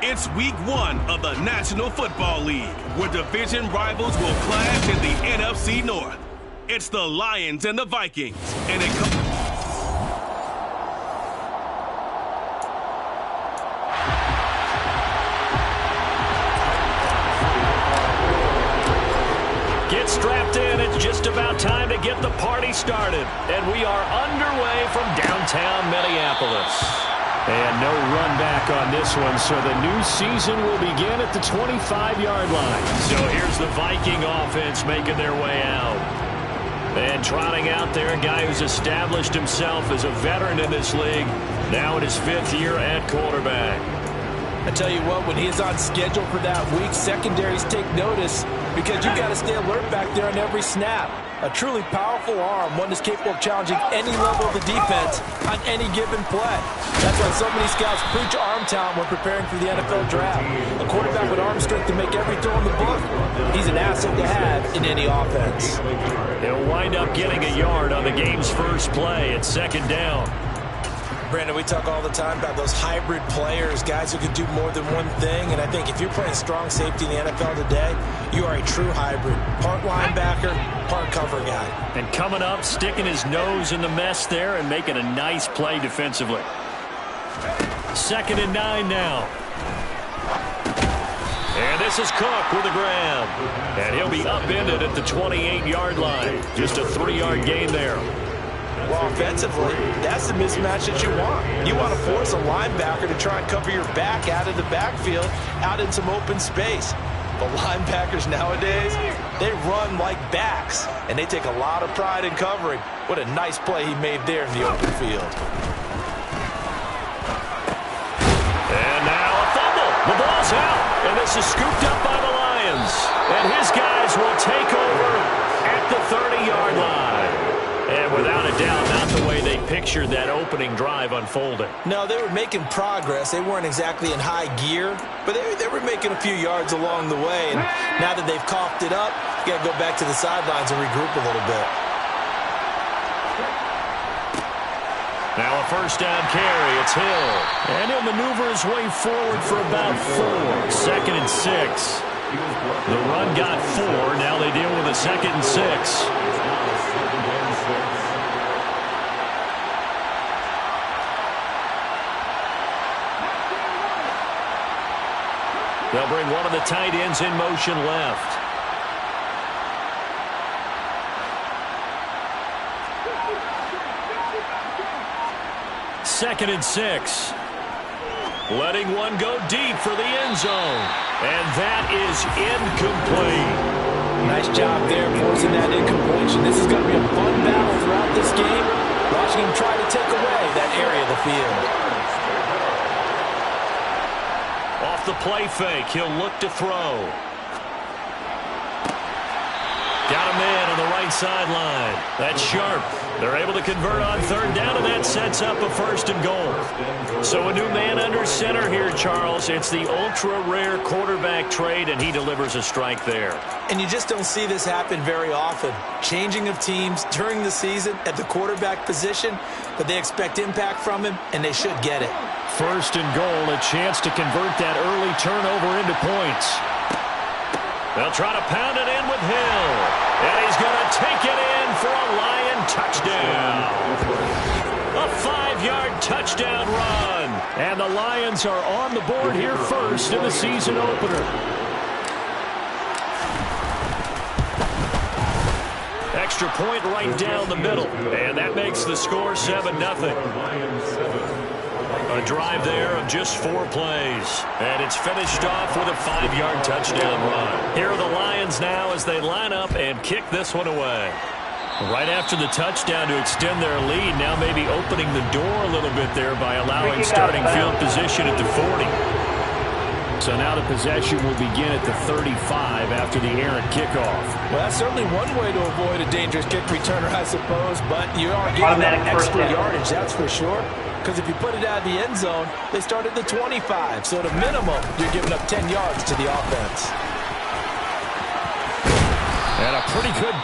It's week 1 of the National Football League, where division rivals will clash in the NFC North. It's the Lions and the Vikings, and it comes... Get strapped in. It's just about time to get the party started. And we are underway from downtown Minneapolis. And no run back on this one, so the new season will begin at the 25-yard line. So here's the Viking offense making their way out. And trotting out there, a guy who's established himself as a veteran in this league, now in his 5th year at quarterback. I tell you what, when he is on schedule for that week, secondaries take notice because you've got to stay alert back there on every snap. A truly powerful arm, one that's capable of challenging any level of the defense on any given play. That's why so many scouts preach arm talent when preparing for the NFL draft. A quarterback with arm strength to make every throw in the book, he's an asset to have in any offense. He'll wind up getting a yard on the game's first play at 2nd down. Brandon, we talk all the time about those hybrid players, guys who can do more than one thing, and I think if you're playing strong safety in the NFL today, you are a true hybrid. Part linebacker, part cover guy. And coming up, sticking his nose in the mess there and making a nice play defensively. 2nd and 9 now. And this is Cook with a grab. And he'll be upended at the 28-yard line. Just a 3-yard gain there. Well, offensively, that's the mismatch that you want. You want to force a linebacker to try and cover your back out of the backfield, out in some open space. But linebackers nowadays, they run like backs, and they take a lot of pride in covering. What a nice play he made there in the open field. And now a fumble. The ball's out, and this is scooped up by the Lions. And his guys will take over at the 30-yard line. And without a doubt, not the way they pictured that opening drive unfolding. No, they were making progress. They weren't exactly in high gear, but they were making a few yards along the way. And now that they've coughed it up, you got to go back to the sidelines and regroup a little bit. Now a 1st down carry. It's Hill. And he'll maneuver his way forward for about 4. 2nd and 6. The run got 4. Now they deal with a 2nd and 6. They'll bring one of the tight ends in motion left. Second and 6. Letting one go deep for the end zone. And that is incomplete. Nice job there forcing that incompletion. This is going to be a fun battle throughout this game. Watching him try to take away that area of the field. Off the play fake, he'll look to throw. Got a man on the right sideline. That's sharp. They're able to convert on 3rd down, and that sets up a 1st and goal. So a new man under center here, Charles. It's the ultra-rare quarterback trade, and he delivers a strike there. And you just don't see this happen very often. Changing of teams during the season at the quarterback position, but they expect impact from him, and they should get it. 1st and goal, a chance to convert that early turnover into points. They'll try to pound it in with Hill. And he's going to take it in for a Lion touchdown. A 5-yard touchdown run. And the Lions are on the board here first in the season opener. Extra point right down the middle. And that makes the score 7-0. A drive there of just 4 plays. And it's finished off with a 5-yard touchdown run. Here are the Lions now as they line up and kick this one away. Right after the touchdown to extend their lead, now maybe opening the door a little bit there by allowing starting field position at the 40. So now the possession will begin at the 35 after the errant kickoff. Well, that's certainly one way to avoid a dangerous kick returner, I suppose, but you are getting that extra yardage, that's for sure. Because if you put it out of the end zone, they start at the 25. So at a minimum, you're giving up 10 yards to the offense. And a pretty good...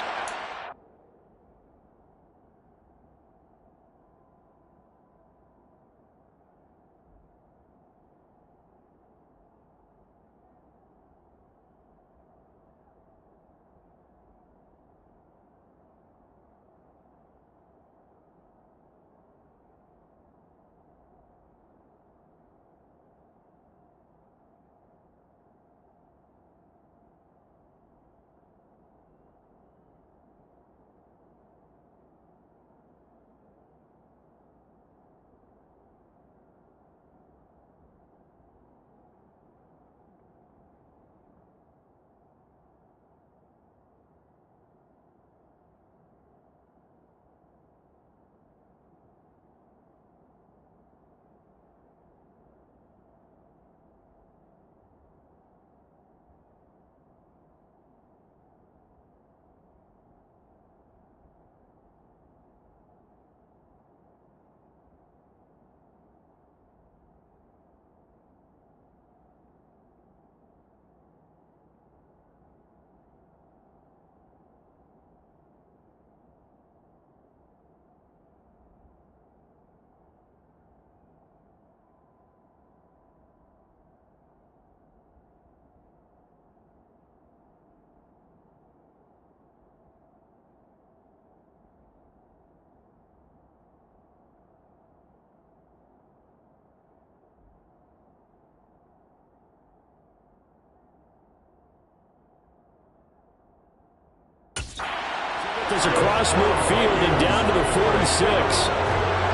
tackles across midfield and down to the 46.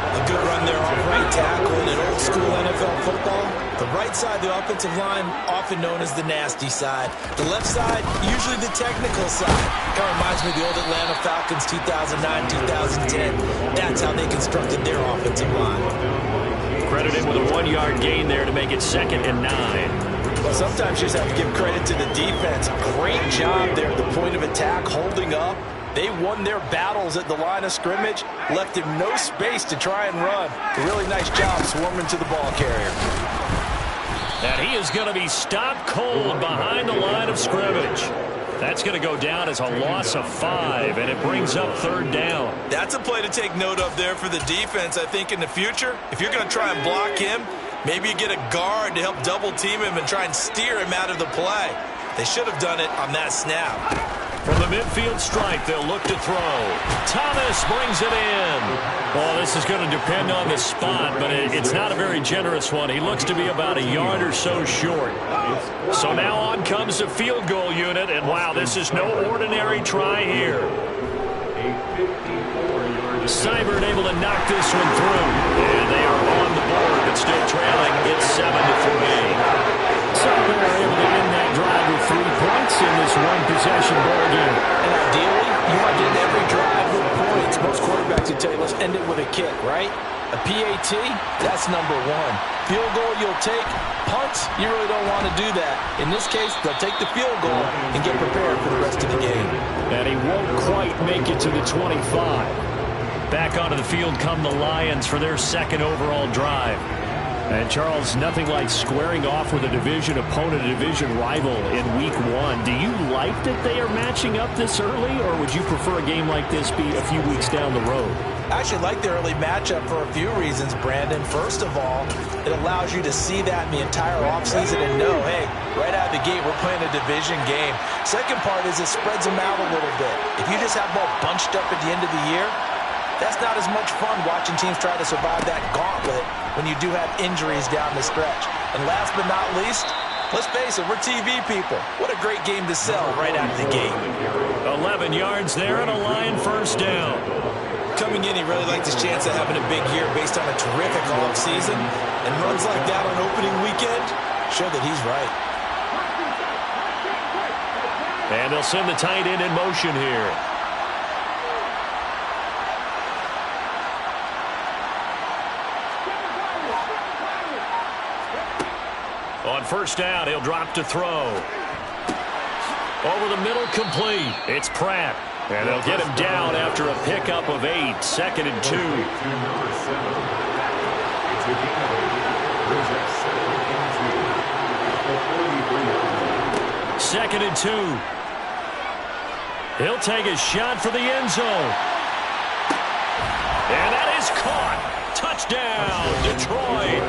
A good run there off right tackle. In old school NFL football, the right side of the offensive line, often known as the nasty side. The left side, usually the technical side. Kind of reminds me of the old Atlanta Falcons 2009, 2010. That's how they constructed their offensive line. Credited with a 1-yard gain there to make it 2nd and 9. Well, sometimes you just have to give credit to the defense. Great job there at the point of attack, holding up. They won their battles at the line of scrimmage, left him no space to try and run. A really nice job swarming to the ball carrier. And he is going to be stopped cold behind the line of scrimmage. That's going to go down as a loss of 5, and it brings up 3rd down. That's a play to take note of there for the defense, I think, in the future. If you're going to try and block him, maybe you get a guard to help double team him and try and steer him out of the play. They should have done it on that snap. From the midfield stripe, they'll look to throw. Thomas brings it in. Well, this is going to depend on the spot, but it's not a very generous one. He looks to be about a yard or so short. So now on comes the field goal unit, and wow, this is no ordinary try here. Seibert able to knock this one through, and they are on the board, but still trailing. It's 7-3. So they're able to end that drive with 3 points in this one-possession ball game. And ideally, you want to end every drive with points. Most quarterbacks would tell you, let's end it with a kick, right? A PAT, that's number 1. Field goal you'll take. Punts, you really don't want to do that. In this case, they'll take the field goal and get prepared for the rest of the game. And he won't quite make it to the 25. Back onto the field come the Lions for their 2nd overall drive. And, Charles, nothing like squaring off with a division opponent, a division rival in Week 1. Do you like that they are matching up this early, or would you prefer a game like this be a few weeks down the road? I actually like the early matchup for a few reasons, Brandon. First of all, it allows you to see that in the entire offseason and know, hey, right out of the gate, we're playing a division game. Second part is it spreads them out a little bit. If you just have them all bunched up at the end of the year, that's not as much fun watching teams try to survive that gauntlet when you do have injuries down the stretch. And last but not least, let's face it, we're TV people. What a great game to sell right out of the gate. 11 yards there and a Lion 1st down. Coming in, he really liked his chance of having a big year based on a terrific offseason. And runs like that on opening weekend show that he's right. And they'll send the tight end in motion here. On 1st down, he'll drop to throw. Over the middle, complete. It's Pratt. And they'll get him down after a pickup of 8. 2nd and 2. 2nd and 2. He'll take a shot for the end zone. And that is caught. Touchdown, Detroit.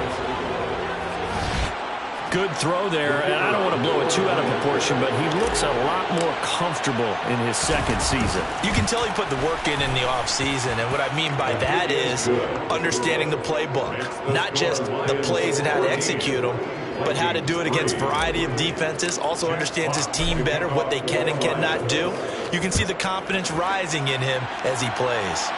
Good throw there, and I don't want to blow it too out of proportion, but he looks a lot more comfortable in his 2nd season. You can tell he put the work in the offseason, and what I mean by that is understanding the playbook. Not just the plays and how to execute them, but how to do it against a variety of defenses. Also understands his team better, what they can and cannot do. You can see the confidence rising in him as he plays.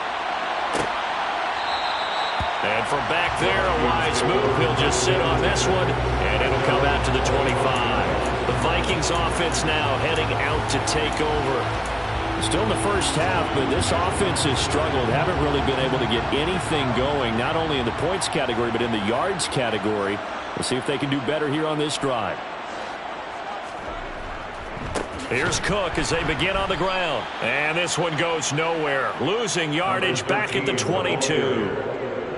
And from back there, a wise move. He'll just sit on this one, and it'll come out to the 25. The Vikings offense now heading out to take over. Still in the 1st half, but this offense has struggled. Haven't really been able to get anything going, not only in the points category, but in the yards category. We'll see if they can do better here on this drive. Here's Cook as they begin on the ground. And this one goes nowhere. Losing yardage back at the 22.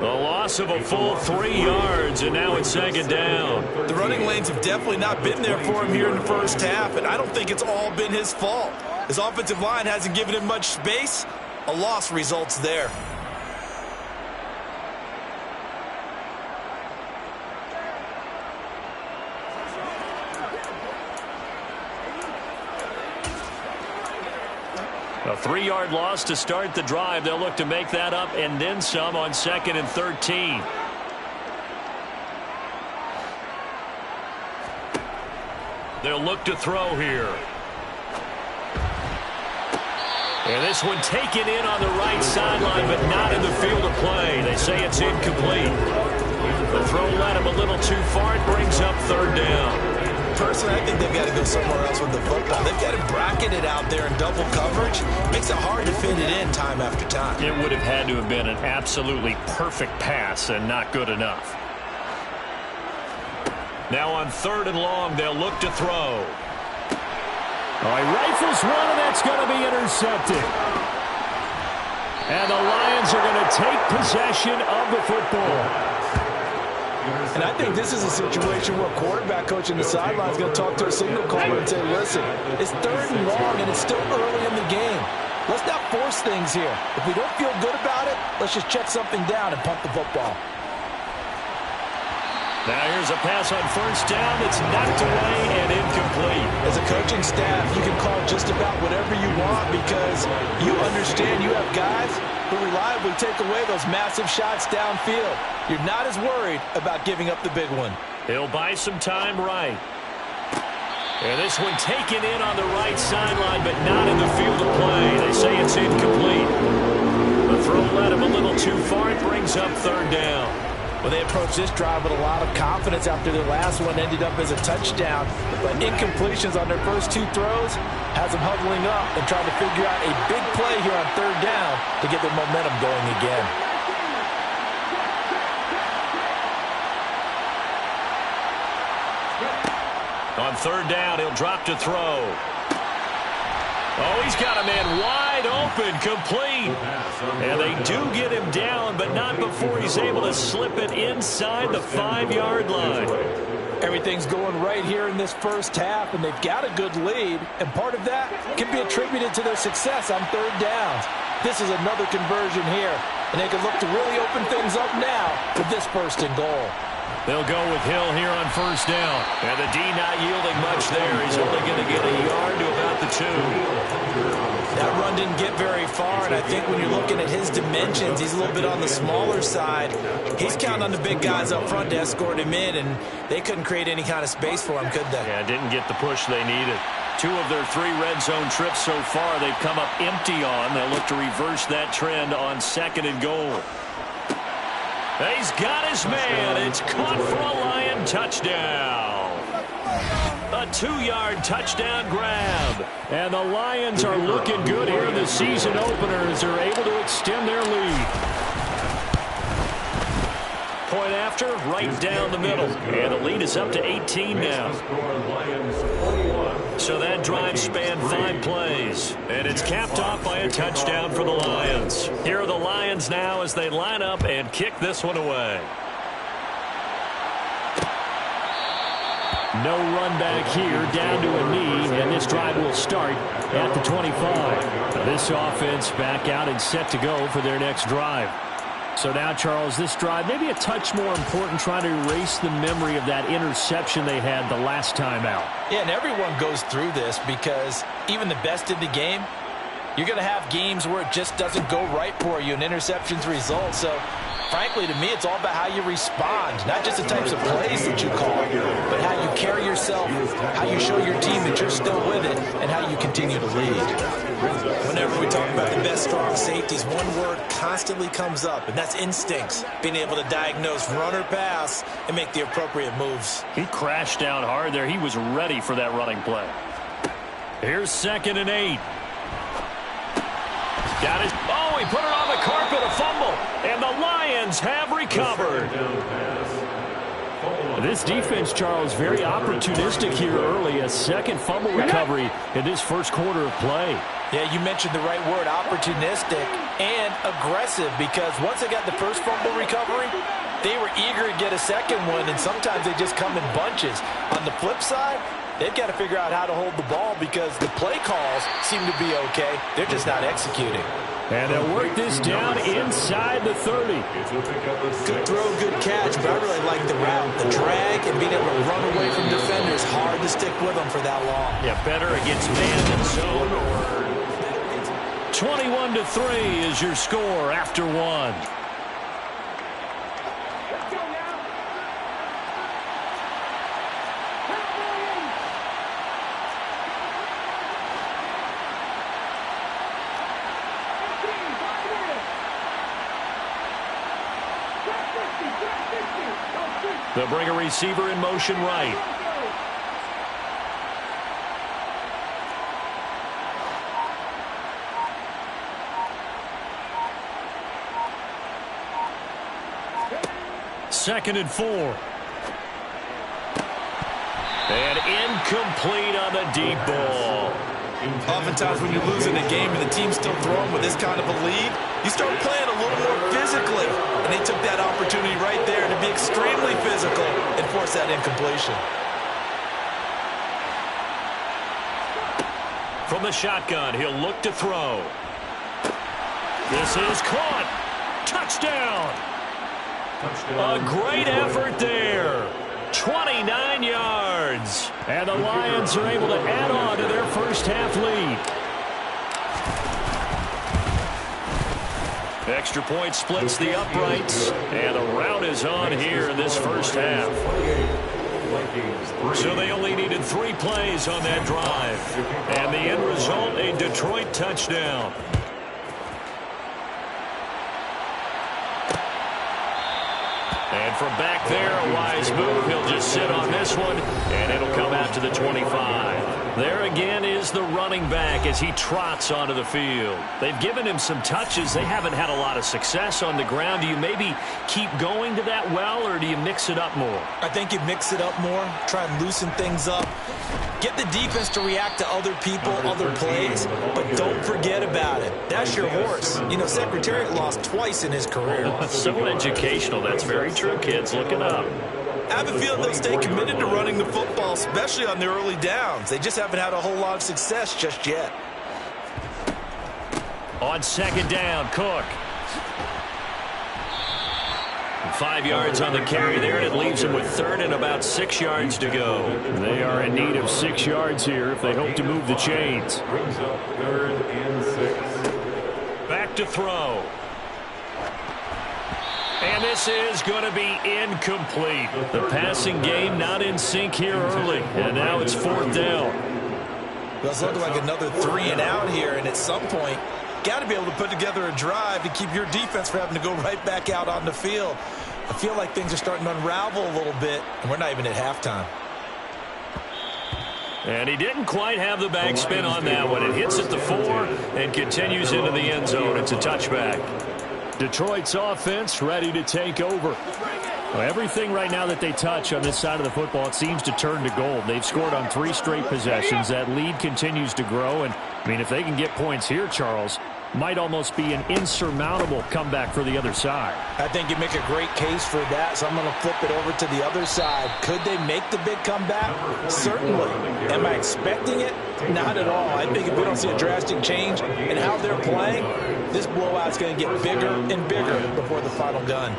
A loss of a full 3 yards, and now it's 2nd down. The running lanes have definitely not been there for him here in the 1st half, and I don't think it's all been his fault. His offensive line hasn't given him much space. A loss results there. A 3-yard loss to start the drive. They'll look to make that up and then some on 2nd and 13. They'll look to throw here. And this one taken in on the right sideline, but not in the field of play. They say it's incomplete. The throw led him a little too far. It brings up third down. Personally, I think they've got to go somewhere else with the football. They've got it bracketed out there in double coverage. Makes it hard to fit it in time after time. It would have had to have been an absolutely perfect pass and not good enough. Now on third and long, they'll look to throw. All right, rifles one, and that's going to be intercepted. And the Lions are going to take possession of the football. And I think this is a situation where quarterback coach in the sideline is going to talk to a signal caller and say, listen, it's third and long, and it's still early in the game. Let's not force things here. If we don't feel good about it, let's just check something down and punt the football. Now here's a pass on first down that's knocked away and incomplete. As a coaching staff, you can call just about whatever you want because you understand you have guys who reliably take away those massive shots downfield. You're not as worried about giving up the big one. He'll buy some time right. And this one taken in on the right sideline, but not in the field of play. They say it's incomplete. The throw led him a little too far. It brings up third down. Well, they approached this drive with a lot of confidence after their last one ended up as a touchdown. But incompletions on their first two throws has them huddling up and trying to figure out a big play here on third down to get their momentum going again. On third down, he'll drop to throw. Oh, he's got a man wide open, complete. And they do get him down, but not before he's able to slip it inside the 5-yard line. Everything's going right here in this first half, and they've got a good lead, and part of that can be attributed to their success on third downs. This is another conversion here, and they can look to really open things up now with this first and goal. They'll go with Hill here on first down. And the D not yielding much there. He's only going to get a yard to about the 2. That run didn't get very far, and I think when you're looking at his dimensions, he's a little bit on the smaller side. He's counting on the big guys up front to escort him in, and they couldn't create any kind of space for him, could they? Yeah, didn't get the push they needed. 2 of their 3 red zone trips so far, they've come up empty on. They'll look to reverse that trend on second and goal. He's got his man. It's caught for a Lion touchdown. A 2-yard touchdown grab. And the Lions are looking good here in the season opener as they're able to extend their lead. Point after, right down the middle. And the lead is up to 18 now. So that drive spanned 5 plays. And it's capped off by a touchdown for the Lions. Here are the Lions now as they line up and kick this one away. No run back here, down to a knee, and this drive will start at the 25. This offense back out and set to go for their next drive. So now, Charles, this drive maybe a touch more important, trying to erase the memory of that interception they had the last time out. Yeah, and everyone goes through this because even the best in the game, you're going to have games where it just doesn't go right for you and interceptions result. So, frankly, to me, it's all about how you respond, not just the types of plays that you call, but how you carry yourself, how you show your team that you're still with it, and how you continue to lead. Whenever we talk about the best strong safeties, one word constantly comes up, and that's instincts, being able to diagnose run or pass and make the appropriate moves. He crashed down hard there. He was ready for that running play. Here's 2nd and 8. Got his, oh, he put it on the carpet, a fumble, and the Lions have recovered. This defense, Charles, very opportunistic here early. A second fumble recovery in this first quarter of play. Yeah, you mentioned the right word, opportunistic and aggressive, because once they got the first fumble recovery, they were eager to get a second one, and sometimes they just come in bunches. On the flip side, they've got to figure out how to hold the ball because the play calls seem to be okay. They're just not executing. And they'll work this down inside the 30. Good throw, good catch, but I really like the route. The drag and being able to run away from defenders, hard to stick with them for that long. Yeah, better against man than zone. 21-3 is your score after 1. They'll bring a receiver in motion right. Second and 4. And incomplete on the deep ball. Oftentimes when you lose in a game and the team's still throwing with this kind of a lead, you start playing a little more physically. And they took that opportunity right there to be extremely physical and force that incompletion. From the shotgun, he'll look to throw. This is caught. Touchdown. A great effort there. 29 yards. And the Lions are able to add on to their first half lead. Extra point splits the uprights. And the rout is on here in this first half. So they only needed 3 plays on that drive. And the end result, a Detroit touchdown. And from back there, a wise move. He'll just sit on this one, and it'll come out to the 25. There again is the running back as he trots onto the field. They've given him some touches. They haven't had a lot of success on the ground. Do you maybe keep going to that well, or do you mix it up more? I think you mix it up more, try and loosen things up. Get the defense to react to other people, other plays, but don't forget about it. That's your horse. You know, Secretariat lost twice in his career. So educational. That's very true, kids. Look it up. I have a feeling they'll stay committed to running the football, especially on the early downs. They just haven't had a whole lot of success just yet. On second down, Cook. 5 yards on the carry there, and it leaves them with third and about 6 yards to go. They are in need of 6 yards here if they hope to move the chains. Brings up 3rd and 6. Back to throw. And this is going to be incomplete. The passing game not in sync here early, and now it's 4th down. Well, it's looking like another 3 and out here, and at some point, got to be able to put together a drive to keep your defense from having to go right back out on the field. I feel like things are starting to unravel a little bit, and we're not even at halftime. And he didn't quite have the back spin on that one. It hits at the 4 and continues into the end zone. It's a touchback. Detroit's offense ready to take over. Well, everything right now that they touch on this side of the football, it seems to turn to gold. They've scored on 3 straight possessions. That lead continues to grow. And, I mean, if they can get points here, Charles, might almost be an insurmountable comeback for the other side. I think you make a great case for that, so I'm going to flip it over to the other side. Could they make the big comeback? Certainly. Am I expecting it? Not at all. I think if we don't see a drastic change in how they're playing, this blowout's going to get bigger and bigger before the final gun.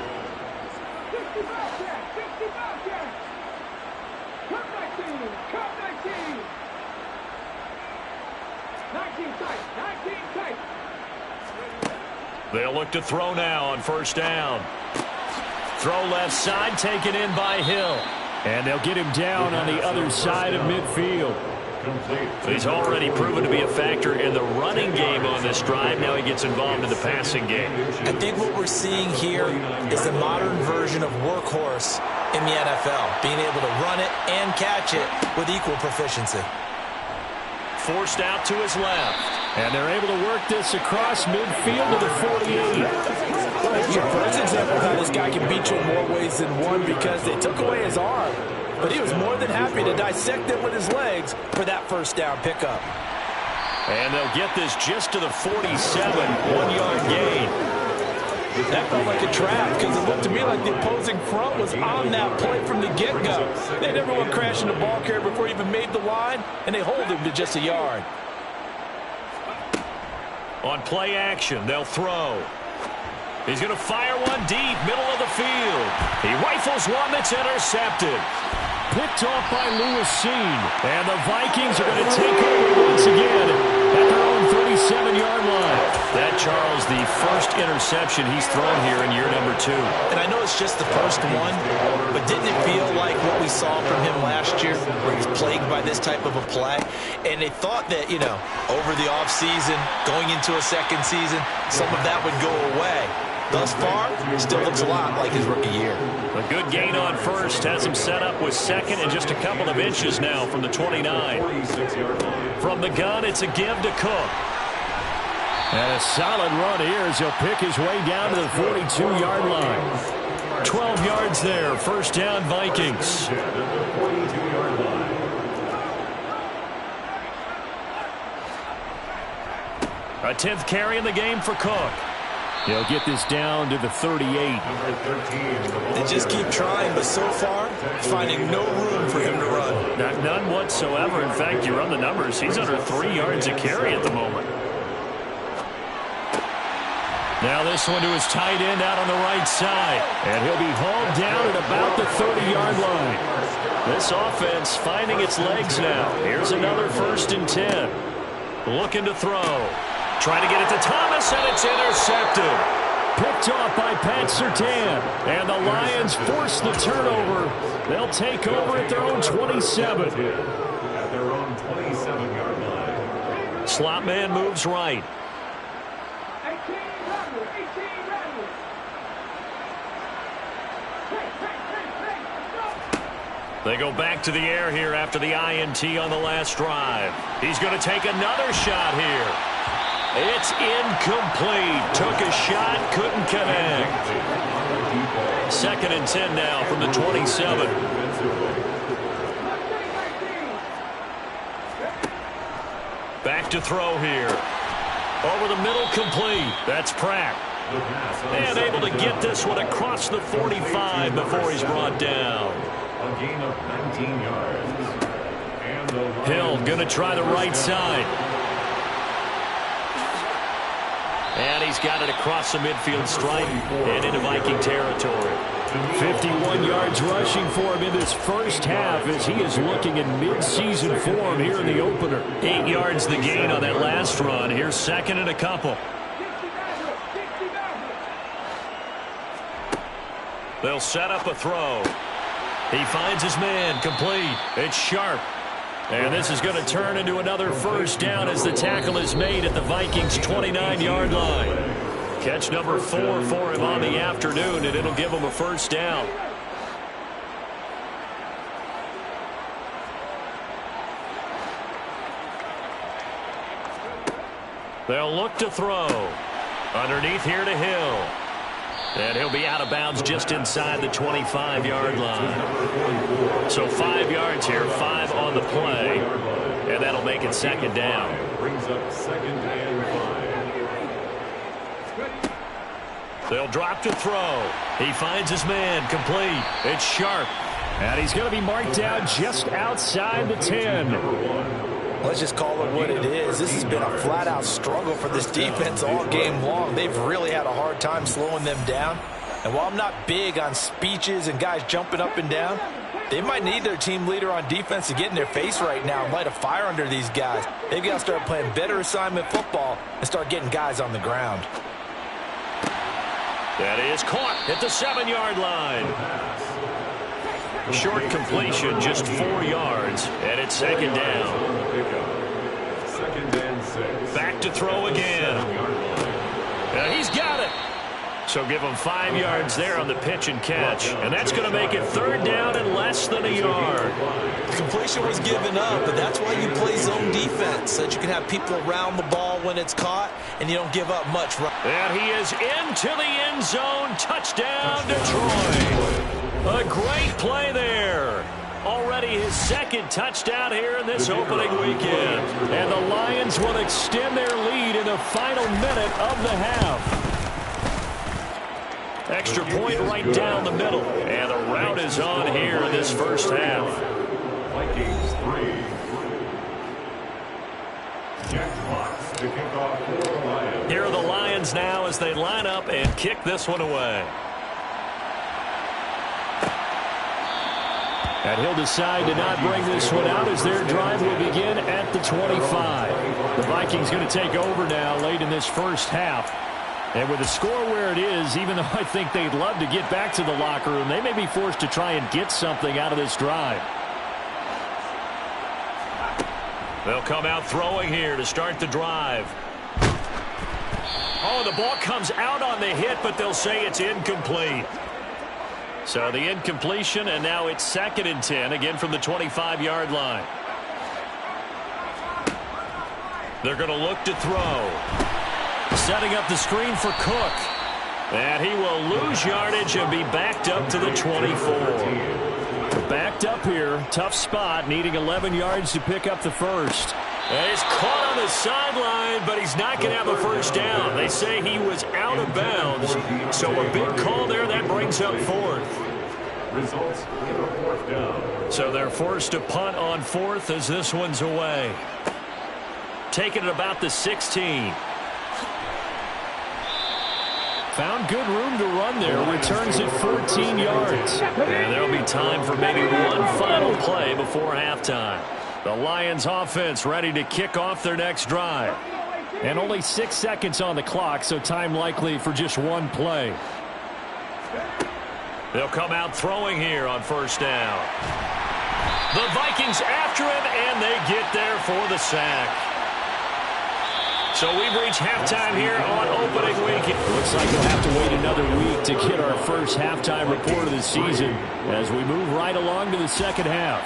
They'll look to throw now on first down. Throw left side, taken in by Hill. And they'll get him down on the other side of midfield. He's already proven to be a factor in the running game on this drive. Now he gets involved in the passing game. I think what we're seeing here is the modern version of workhorse in the NFL, being able to run it and catch it with equal proficiency. Forced out to his left. And they're able to work this across midfield to the 48. It's your first example of how this guy can beat you in more ways than one because they took away his arm. But he was more than happy to dissect it with his legs for that first down pickup. And they'll get this just to the 47, 1-yard gain. That felt like a trap because it looked to me like the opposing front was on that play from the get-go. They had everyone crashing the ball carrier before he even made the line, and they hold him to just a yard. On play action, they'll throw. He's going to fire one deep, middle of the field. He rifles one that's intercepted. Picked off by Lewis Cine. And the Vikings are going to take over once again at their own 37-yard line. That, Charles, the first interception he's thrown here in year number 2. And I know it's just the first one, but didn't it feel like what we saw from him last year, where he's plagued by this type of a play? And they thought that, you know, over the offseason, going into a second season, some of that would go away. thus far, it still looks a lot like his rookie year. A good gain on first has him set up with second and just a couple of inches now from the 29. From the gun, it's a give to Cook. And a solid run here as he'll pick his way down to the 42-yard line. 12 yards there, first down Vikings. A 10th carry in the game for Cook. He'll get this down to the 38. They just keep trying, but so far, finding no room for him to run. None whatsoever. In fact, you run the numbers, he's under 3 yards a carry at the moment. Now this one to his tight end out on the right side. And he'll be hauled down at about the 30-yard line. This offense finding its legs now. Here's another 1st and 10. Looking to throw. Trying to get it to Thomas, and it's intercepted. Picked off by Pat Surtain. And the Lions force the turnover. They'll take over at their own 27. At their own 27-yard line. Slot man moves right. They go back to the air here after the INT on the last drive. He's going to take another shot here. It's incomplete. Took a shot, couldn't connect. 2nd and 10 now from the 27. Back to throw here. Over the middle, complete. That's Pratt. And able to get this one across the 45 before he's brought down. A gain of 19 yards. And Hill going to try the right side. And he's got it across the midfield stripe and into Viking territory. 51 yards rushing for him in this first half as he is looking in mid-season form here in the opener. 8 yards the gain on that last run. Here's 2nd and a couple. They'll set up a throw. He finds his man, complete. It's Sharp. And this is going to turn into another first down as the tackle is made at the Vikings' 29-yard line. Catch number 4 for him on the afternoon, and it'll give him a first down. They'll look to throw. Underneath here to Hill. And he'll be out of bounds just inside the 25-yard line. So 5 yards here, 5 on the play. And that'll make it 2nd down. brings up 2nd and 5. They'll drop to throw. He finds his man, complete. It's Sharp. And he's going to be marked down just outside the 10. Let's just call it what it is. This has been a flat-out struggle for this defense all game long. They've really had a hard time slowing them down. And while I'm not big on speeches and guys jumping up and down, they might need their team leader on defense to get in their face right now and light a fire under these guys. They've got to start playing better assignment football and start getting guys on the ground. That is caught at the 7-yard line. Short completion, just 4 yards, and it's 2nd down. 2nd and 6. Back to throw again. And he's got it. So give him 5 yards there on the pitch and catch. And that's going to make it 3rd down and less than a yard. Completion was given up, but that's why you play zone defense, so that you can have people around the ball when it's caught, and you don't give up much. And he is into the end zone. Touchdown, Detroit. A great play there. Already his 2nd touchdown here in this opening weekend. And the Lions will extend their lead in the final minute of the half. Extra point right down the middle. And the route is on here in this first half. Vikings 3. Jack Fox to kick off for the Lions. Here are the Lions now as they line up and kick this one away. And he'll decide to not bring this one out as their drive will begin at the 25. The Vikings going to take over now late in this first half. And with the score where it is, even though I think they'd love to get back to the locker room, they may be forced to try and get something out of this drive. They'll come out throwing here to start the drive. Oh, the ball comes out on the hit, but they'll say it's incomplete. So the incompletion, and now it's 2nd and 10, again from the 25-yard line. They're going to look to throw. Setting up the screen for Cook. And he will lose yardage and be backed up to the 24. Backed up here, tough spot, needing 11 yards to pick up the first. And he's caught on the sideline, but he's not going to have a first down. They say he was out of bounds, so a big call there. That brings up 4th. Results in a 4th down. So they're forced to punt on 4th as this one's away. Taking it about the 16. Found good room to run there. Returns it 14 yards. And there'll be time for maybe one final play before halftime. The Lions offense ready to kick off their next drive. And only 6 seconds on the clock, so time likely for just one play. They'll come out throwing here on first down. The Vikings after him, and they get there for the sack. So we've reached halftime here on opening week. It looks like we'll have to wait another week to get our first halftime report of the season as we move right along to the second half.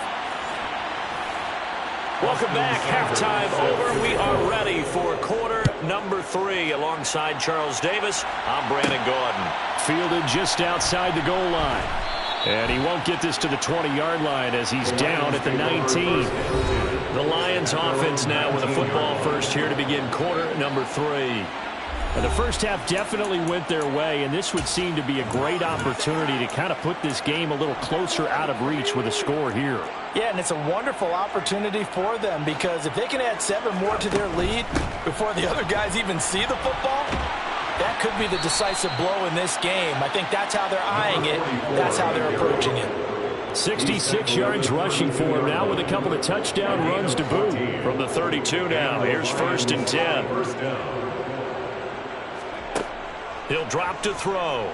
Welcome back. Halftime over. We are ready for quarter number 3 alongside Charles Davis. I'm Brandon Gaudin. Fielded just outside the goal line. And he won't get this to the 20-yard line as he's down at the 19. The Lions offense now with a football first here to begin quarter number 3. And the first half definitely went their way, and this would seem to be a great opportunity to kind of put this game a little closer out of reach with a score here. Yeah, and it's a wonderful opportunity for them because if they can add 7 more to their lead before the other guys even see the football, that could be the decisive blow in this game. I think that's how they're eyeing it. That's how they're approaching it. 66 yards rushing for him now with a couple of touchdown runs to boot. From the 32 now, here's 1st and 10. He'll drop to throw.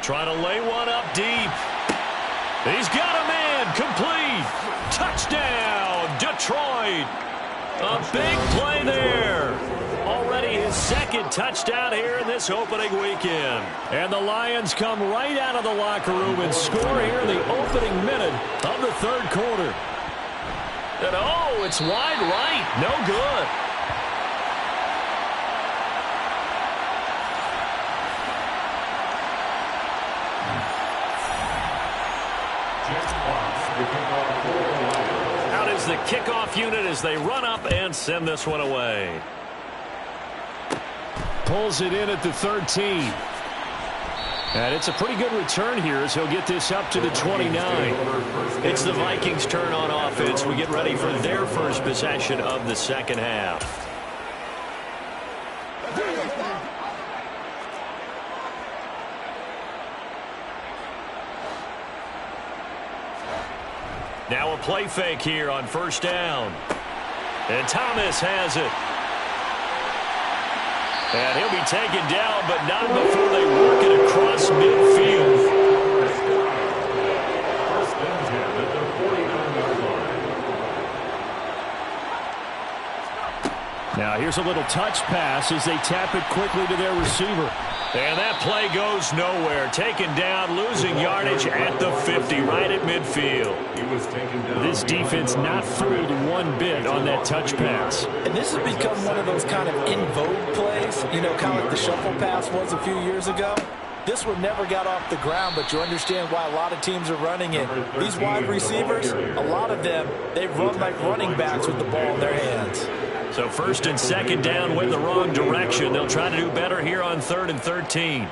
Try to lay one up deep. He's got a man. Complete. Touchdown, Detroit. A big play there. Already his 2nd touchdown here in this opening weekend. And the Lions come right out of the locker room and score here in the opening minute of the 3rd quarter. And oh, it's wide right. No good. Out is the kickoff unit as they run up and send this one away. Pulls it in at the 13. And it's a pretty good return here as he'll get this up to the 29. It's the Vikings' turn on offense. We get ready for their first possession of the second half. Now a play fake here on first down. And Thomas has it. And he'll be taken down, but not before they work it across midfield. First and 10 at the 49-yard line. Now here's a little touch pass as they tap it quickly to their receiver. And that play goes nowhere. Taken down, losing yardage at the 50, right at midfield. He was taken down. This defense not fooled one bit on that touch pass. And this has become one of those kind of in vogue plays, you know, kind of like the shuffle pass was a few years ago. This one never got off the ground, but you understand why a lot of teams are running it. These wide receivers, a lot of them, they run like running backs with the ball in their hands. So 1st and 2nd down went the wrong direction. They'll try to do better here on 3rd and 13.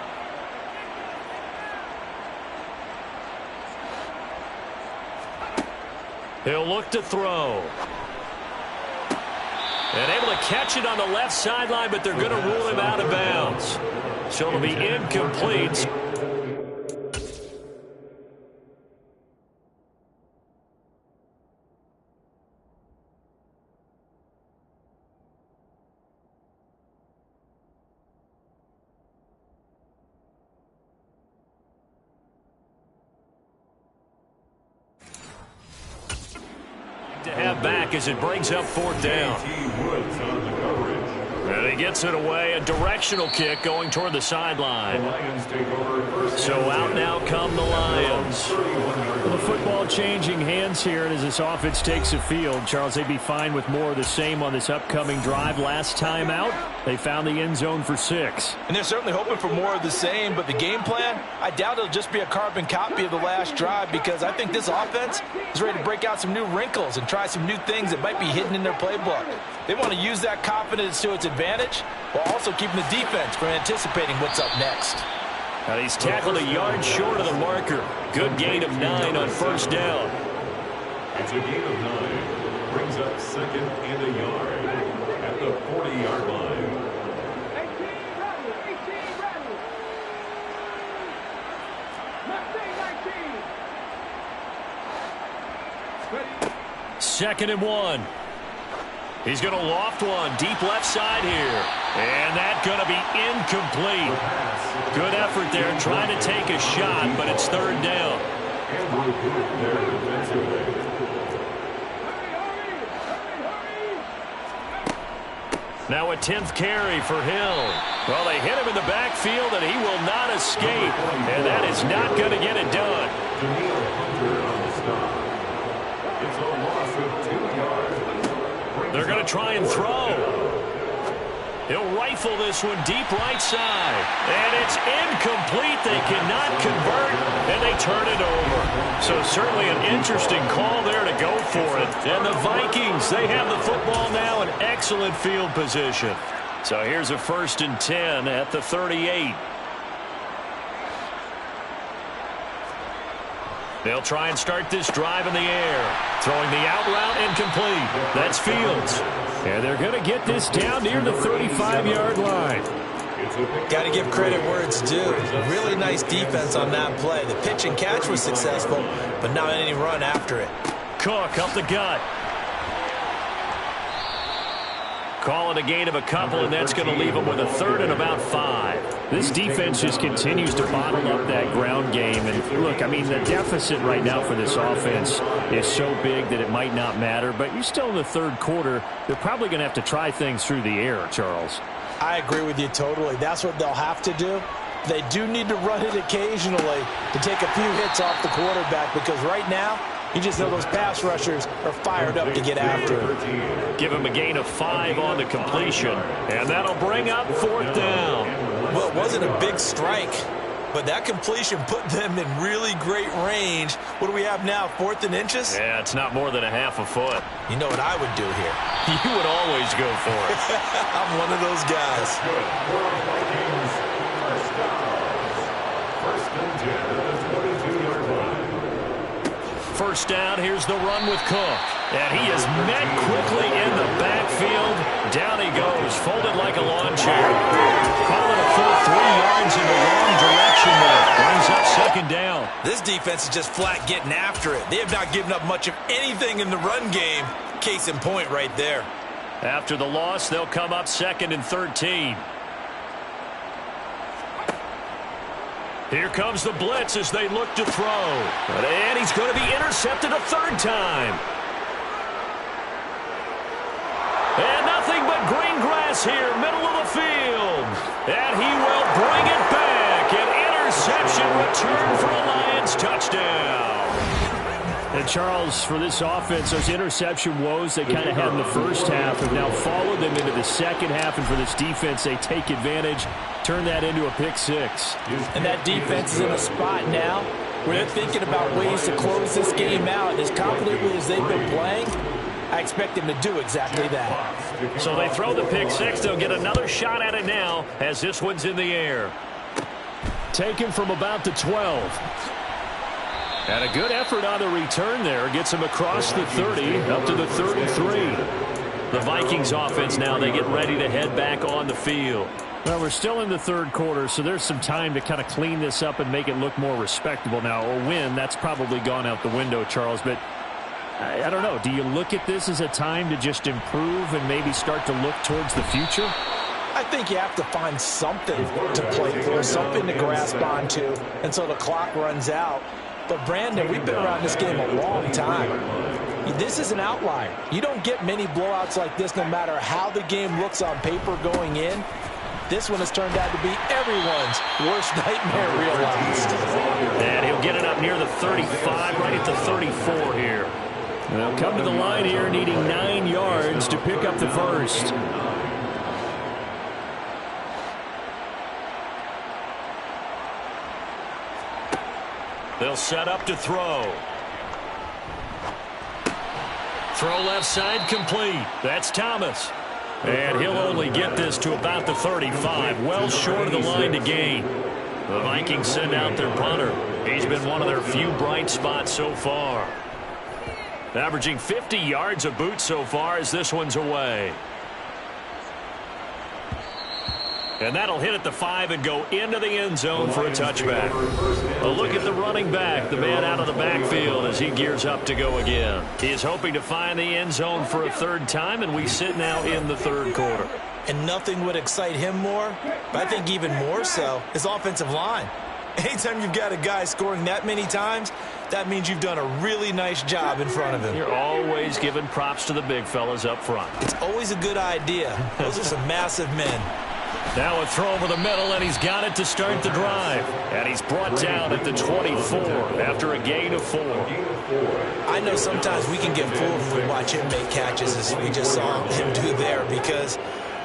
He'll look to throw. And able to catch it on the left sideline, but they're going to rule him out of bounds. So it'll be incomplete. To have back as it brings up 4th down. Woods on the coverage. And he gets it away. A directional kick going toward the sideline. The Lions take over first. So out now come the Lions. Well, the football changing hands here, and as this offense takes the field, Charles, they'd be fine with more of the same on this upcoming drive. Last time out, they found the end zone for 6. And they're certainly hoping for more of the same, but the game plan, I doubt it'll just be a carbon copy of the last drive, because I think this offense is ready to break out some new wrinkles and try some new things that might be hidden in their playbook. They want to use that confidence to its advantage while also keeping the defense from anticipating what's up next. And he's tackled a yard short of the marker. Good gain of 9 on first down. It's a gain of 9. Brings up second and a yard at the 40-yard line. 18 ready. 19. Second and 1. He's going to loft one deep left side here. And that's going to be incomplete. Good effort there trying to take a shot, but it's third down. Andrew Booth there defensively. Now a 10th carry for Hill. Well, they hit him in the backfield, and he will not escape. And that is not going to get it done. Daniil Hunter on the stop. It's a loss of 2 yards. They're going to try and throw. He'll rifle this one deep right side. And it's incomplete. They cannot convert, and they turn it over. So certainly an interesting call there to go for it. And the Vikings, they have the football now in excellent field position. So here's a 1st and 10 at the 38. They'll try and start this drive in the air. Throwing the out route incomplete. That's Fields. And they're going to get this down near the 35-yard line. Got to give credit where it's due. Really nice defense on that play. The pitch and catch was successful, but not any run after it. Cook up the gut. Call it a gain of a couple, and that's going to leave them with a 3rd and about 5. This defense just continues to bottle up that ground game. And look, I mean, the deficit right now for this offense is so big that it might not matter. But you're still in the 3rd quarter. They're probably going to have to try things through the air, Charles. I agree with you totally. That's what they'll have to do. They do need to run it occasionally to take a few hits off the quarterback, because right now, you just know those pass rushers are fired up to get after it. Give him a gain of 5 on the completion, and that'll bring up 4th down. Well, it wasn't a big strike, but that completion put them in really great range. What do we have now, 4th and inches? Yeah, it's not more than a half a foot. You know what I would do here? You would always go for it. I'm one of those guys. Vikings first down. 1st and 10 at the 22-yard line. First down, here's the run with Cook. And he is met quickly in the backfield. Down he goes, folded like a lawn chair. Call it a full 3 yards in the wrong direction there. Brings up 2nd down. This defense is just flat getting after it. They have not given up much of anything in the run game. Case in point right there. After the loss, they'll come up 2nd and 13. Here comes the blitz as they look to throw. And he's going to be intercepted a 3rd time. And nothing but green grass here, middle of the field. And he will bring it back. An interception return for a Lions touchdown. And Charles, for this offense, those interception woes they kind of had in the first half have now followed them into the second half. And for this defense, they take advantage, turn that into a pick 6. And that defense is in a spot now where they're thinking about ways to close this game out. And as confidently as they've been playing, I expect them to do exactly that. So they throw the pick 6. They'll get another shot at it now as this one's in the air. Taken from about the 12. And a good effort on the return there. Gets him across the 30 up to the 33. The Vikings offense now, they get ready to head back on the field. Well, we're still in the 3rd quarter, so there's some time to kind of clean this up and make it look more respectable now. A win, that's probably gone out the window, Charles. But I don't know. Do you look at this as a time to just improve and maybe start to look towards the future? I think you have to find something to play for, something to grasp onto until the clock runs out. But, Brandon, we've been around this game a long time. This is an outlier. You don't get many blowouts like this no matter how the game looks on paper going in. This one has turned out to be everyone's worst nightmare realized. And he'll get it up near the 35, right at the 34 here. And they'll come to the line here needing 9 yards to pick up the first. They'll set up to throw. Throw left side complete. That's Thomas. And he'll only get this to about the 35, well short of the line to gain. The Vikings send out their punter. He's been one of their few bright spots so far. Averaging 50 yards a boot so far as this one's away. And that'll hit at the 5 and go into the end zone for a touchback. A look at the running back, the man out of the backfield as he gears up to go again. He is hoping to find the end zone for a third time, and we sit now in the third quarter. And nothing would excite him more, but I think even more so, his offensive line. Anytime you've got a guy scoring that many times, that means you've done a really nice job in front of him. You're always giving props to the big fellas up front. It's always a good idea. Those are some massive men. Now a throw over the middle, and he's got it to start the drive. And he's brought down at the 24 after a gain of 4. I know sometimes we can get fooled when we watch him make catches, as we just saw him do there, because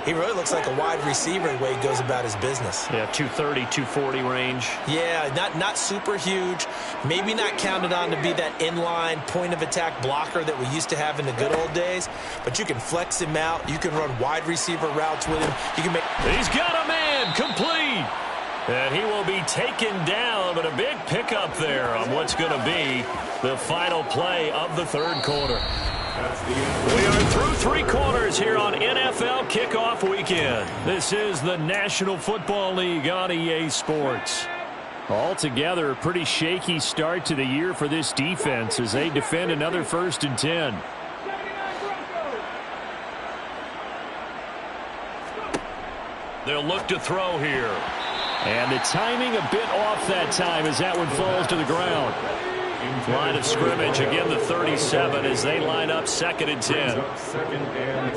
he really looks like a wide receiver the way he goes about his business. Yeah, 230, 240 range. Yeah, not super huge. Maybe not counted on to be that inline point-of-attack blocker that we used to have in the good old days. But you can flex him out. You can run wide receiver routes with him. You can make... He's got a man complete. And he will be taken down, but a big pickup there on what's going to be the final play of the third quarter. We are through 3 quarters here on NFL Kickoff Weekend. This is the National Football League on EA Sports. Altogether, a pretty shaky start to the year for this defense as they defend another 1st and 10. They'll look to throw here. And the timing a bit off that time as that one falls to the ground. Line of scrimmage, again the 37 as they line up 2nd and 10. 2nd and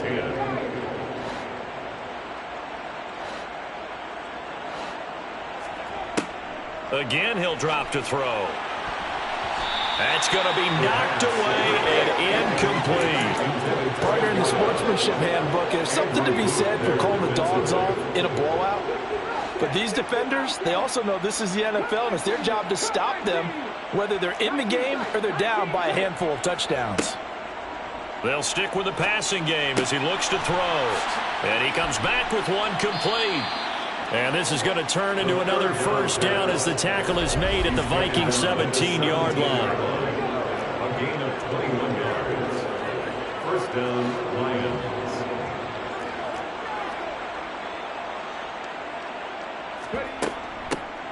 10. Again, he'll drop to throw. That's going to be knocked away and incomplete. Partner, in the sportsmanship handbook, there's something to be said for calling the dogs off in a blowout. But these defenders, they also know this is the NFL, and it's their job to stop them, whether they're in the game or they're down by a handful of touchdowns. They'll stick with the passing game as he looks to throw. And he comes back with one complete. And this is going to turn into another 1st down as the tackle is made at the Vikings 17-yard line. A gain of 21 yards. 1st down, Lions.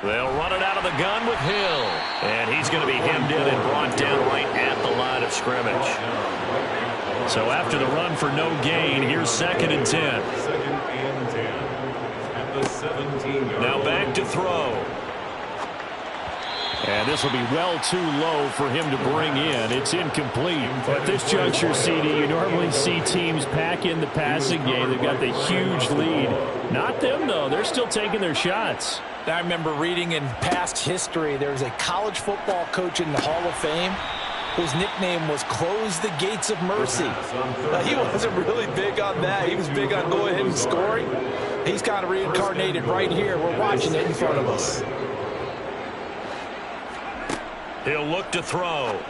They'll run it out of the gun with Hill. And he's going to be hemmed in and brought down right at the line of scrimmage. So after the run for no gain, here's 2nd and 10. 2nd and 10. At the 17-yard. Now back to throw. And this will be well too low for him to bring in. It's incomplete. At this juncture, CD, you normally see teams pack in the passing game. They've got the huge lead. Not them, though. They're still taking their shots. I remember reading in past history, there was a college football coach in the Hall of Fame whose nickname was Close the Gates of Mercy. He wasn't really big on that. He was big on going ahead and scoring. He's kind of reincarnated right here. We're watching it in front of us. He'll look to throw.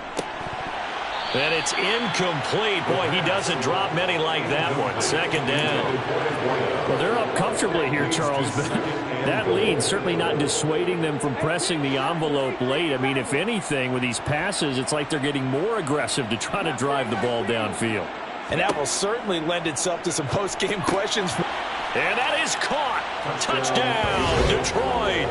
And it's incomplete. Boy, he doesn't drop many like that one. 2nd down. Well, they're up comfortably here, Charles, but that lead certainly not dissuading them from pressing the envelope late. I mean, if anything, with these passes, it's like they're getting more aggressive to try to drive the ball downfield. And that will certainly lend itself to some post-game questions. And that is caught. Touchdown, Detroit.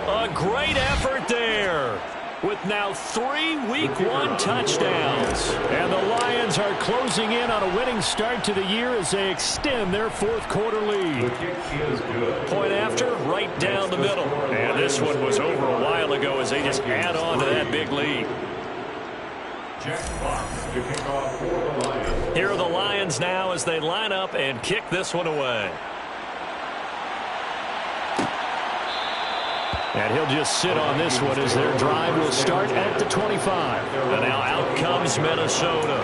A great effort there. With now 3 Week 1 touchdowns. And the Lions are closing in on a winning start to the year as they extend their 4th quarter lead. Point after, right down the middle. And this one was over a while ago as they just add on to that big lead. Jack Fox to kick off for the Lions. Here are the Lions now as they line up and kick this one away. And he'll just sit on this one as their drive will start at the 25. And now out comes Minnesota.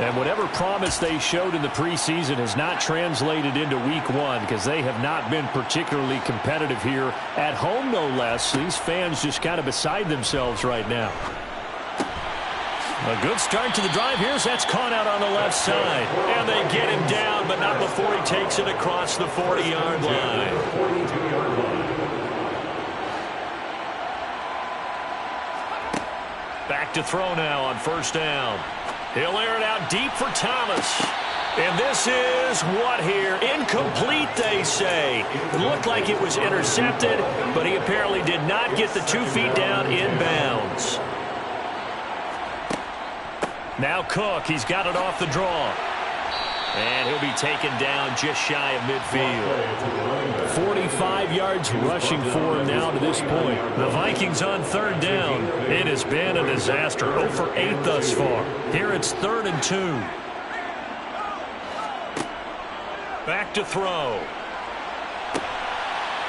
And whatever promise they showed in the preseason has not translated into week one because they have not been particularly competitive here at home, no less. These fans just kind of beside themselves right now. A good start to the drive here as that's caught out on the left side. And they get him down, but not before he takes it across the 40-yard line. 42-yard line. Back to throw now on first down. He'll air it out deep for Thomas. And this is what here? Incomplete, they say. It looked like it was intercepted, but he apparently did not get the 2 feet down in bounds. Now Cook, he's got it off the draw. And he'll be taken down just shy of midfield. 45 yards rushing for him now to this point. The Vikings on third down. It has been a disaster. 0 for 8 thus far. Here it's 3rd and 2. Back to throw.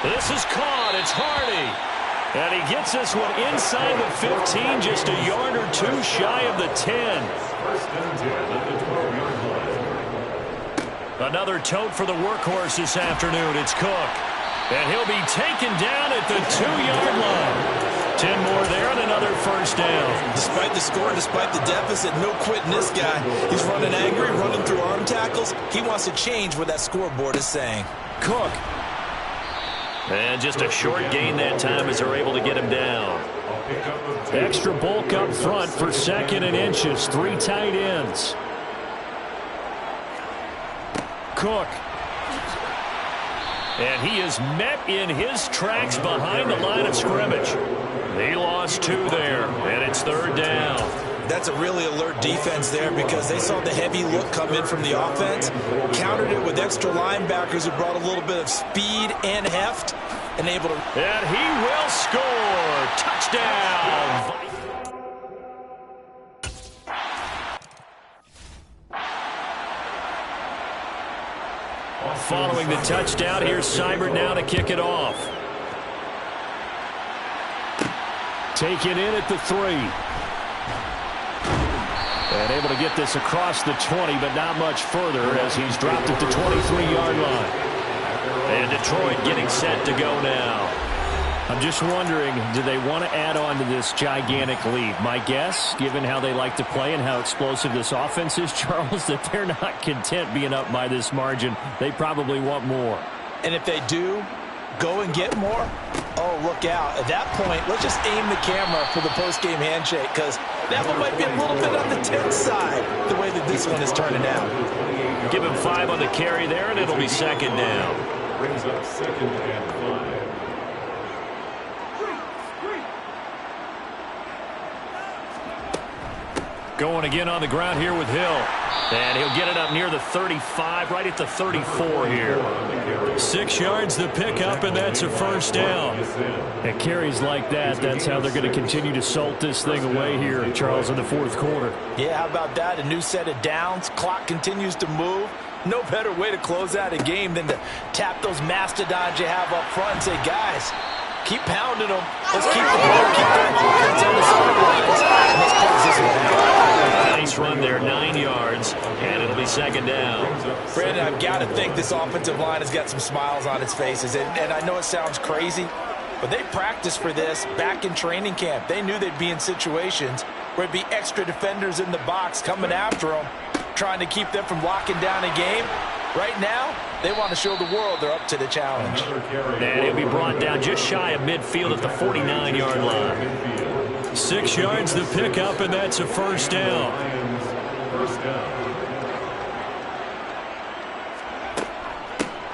This is caught. It's Hardy. And he gets this one inside the 15, just a yard or two shy of the 10. First and 10 at the 12-yard line. Another tote for the workhorse this afternoon. It's Cook. And he'll be taken down at the 2-yard line. 10 more there and another first down. Despite the score, despite the deficit, no quitting this guy. He's running angry, running through arm tackles. He wants to change what that scoreboard is saying. Cook. And just a short gain that time as they're able to get him down. Extra bulk up front for 2nd and inches. 3 tight ends. Cook. And he is met in his tracks behind the line of scrimmage. He lost 2 there, and it's 3rd down. That's a really alert defense there because they saw the heavy look come in from the offense, countered it with extra linebackers who brought a little bit of speed and heft, and able to... And he will score. Touchdown. Following the touchdown, here's Seibert now to kick it off. Take it in at the 3. And able to get this across the 20, but not much further as he's dropped at the 23-yard line. And Detroit getting set to go now. I'm just wondering, do they want to add on to this gigantic lead? My guess, given how they like to play and how explosive this offense is, Charles, that they're not content being up by this margin. They probably want more. And if they do go and get more, oh, look out. At that point, let's just aim the camera for the post-game handshake because that one might be a little bit on the tense side, the way that this one is turning out. Give him 5 on the carry there, and it'll be 2nd down. Brings up 2nd and 5. Going again on the ground here with Hill. And he'll get it up near the 35, right at the 34 here. 6 yards the pickup, and that's a first down. And carries like that, that's how they're going to continue to salt this thing away here, Charles, in the 4th quarter. Yeah, how about that? A new set of downs. Clock continues to move. No better way to close out a game than to tap those mastodons you have up front and say, guys, keep pounding them. Let's keep the ball, keep that offense on the sidelines. Let's close this one out. Nice run there, 9 yards, and it'll be 2nd down. Brandon, I've got to think this offensive line has got some smiles on its faces. And I know it sounds crazy, but they practiced for this back in training camp. They knew they'd be in situations where it'd be extra defenders in the box coming after them, trying to keep them from locking down a game. Right now, they want to show the world they're up to the challenge. And he'll be brought down just shy of midfield at the 49-yard line. 6 yards the pickup, and that's a first down.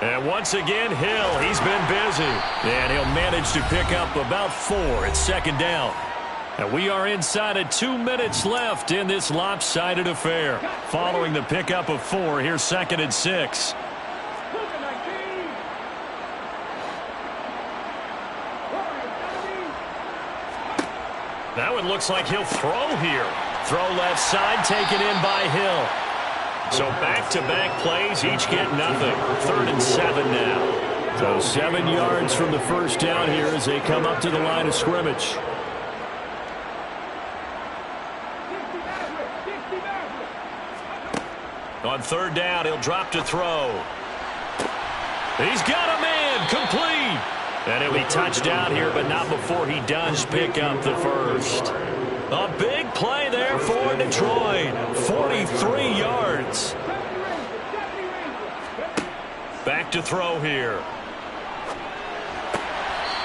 And once again, Hill, he's been busy. And he'll manage to pick up about 4 at 2nd down. And we are inside of 2 minutes left in this lopsided affair. Following the pickup of 4, here's 2nd and 6. That one looks like he'll throw here. Throw left side, taken in by Hill. So back-to-back plays, each get nothing. 3rd and 7 now. So 7 yards from the first down here as they come up to the line of scrimmage. On 3rd down, he'll drop to throw. He's got a man, complete. And it'll be touchdown here, but not before he does pick up the first. A big play there for Detroit. 43 yards. Back to throw here.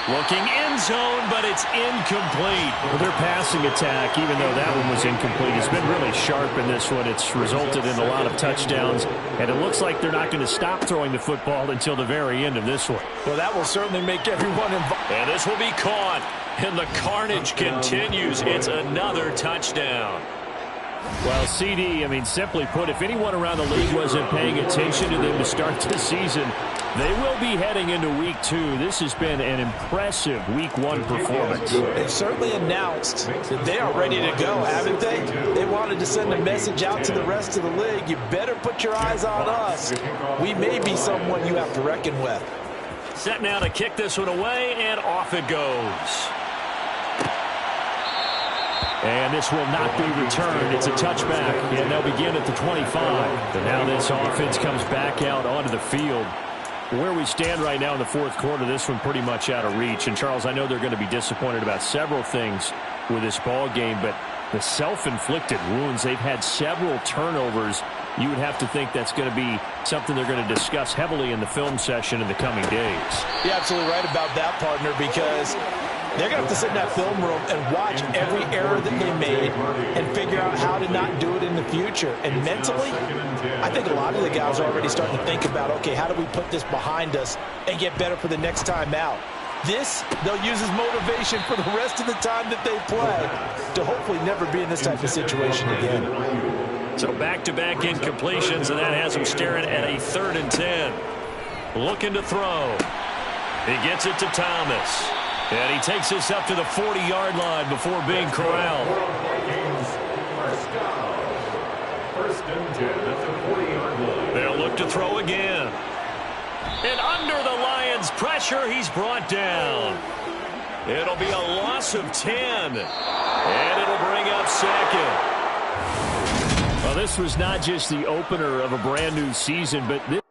Looking end zone, but it's incomplete. Well, their passing attack, even though that one was incomplete, has been really sharp in this one. It's resulted in a lot of touchdowns, and it looks like they're not going to stop throwing the football until the very end of this one. Well, that will certainly make everyone involved. And this will be caught, and the carnage continues. It's another touchdown. Well, CD, I mean, simply put, if anyone around the league wasn't paying attention to them to start the season, they will be heading into Week 2. This has been an impressive Week 1 performance. They've certainly announced that they are ready to go, haven't they? They wanted to send a message out to the rest of the league. You better put your eyes on us. We may be someone you have to reckon with. Set now to kick this one away, and off it goes. And this will not be returned. It's a touchback, and they'll begin at the 25. And now this offense comes back out onto the field. Where we stand right now in the 4th quarter, this one pretty much out of reach. And, Charles, I know they're going to be disappointed about several things with this ball game, but the self-inflicted wounds, they've had several turnovers. You would have to think that's going to be something they're going to discuss heavily in the film session in the coming days. You're absolutely right about that, partner, because they're going to have to sit in that film room and watch every error that they made and figure out how to not do it in the future. And mentally, I think a lot of the guys are already starting to think about, okay, how do we put this behind us and get better for the next time out? This, they'll use as motivation for the rest of the time that they play to hopefully never be in this type of situation again. So back-to-back incompletions, and that has them staring at a 3rd and 10. Looking to throw. He gets it to Thomas. And he takes this up to the 40-yard line before being corralled. 1st and 10 at the 40-yard line. They'll look to throw again. And under the Lions' pressure, he's brought down. It'll be a loss of 10. And it'll bring up 2nd. Well, this was not just the opener of a brand-new season, but this